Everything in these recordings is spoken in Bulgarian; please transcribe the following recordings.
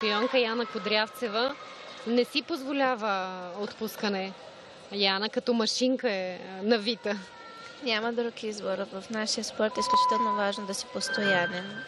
шампионка Яна Кудрявцева не си позволява отпускане. Яна като машинка е навита. Няма друг избор. В нашия спорт е изключително важно да си постоянен.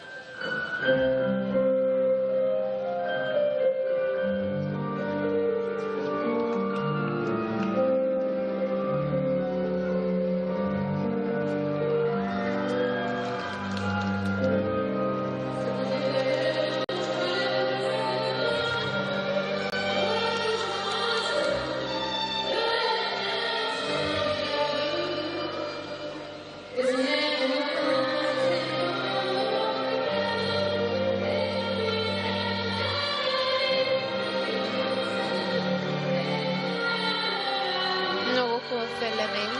Много хубав елемент.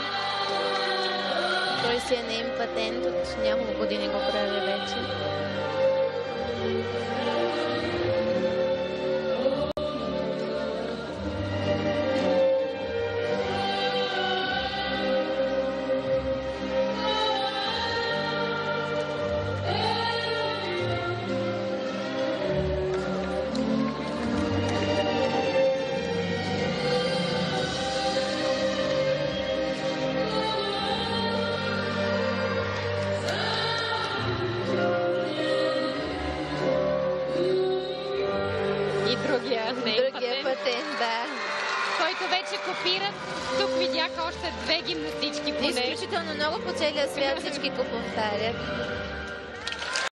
Той си е неин патент, от няколко години го прави вече. Другия патент, да. Който вече копират. Тук видях още две гимнастички поне. Изключително много по целия свят всички го повтарят.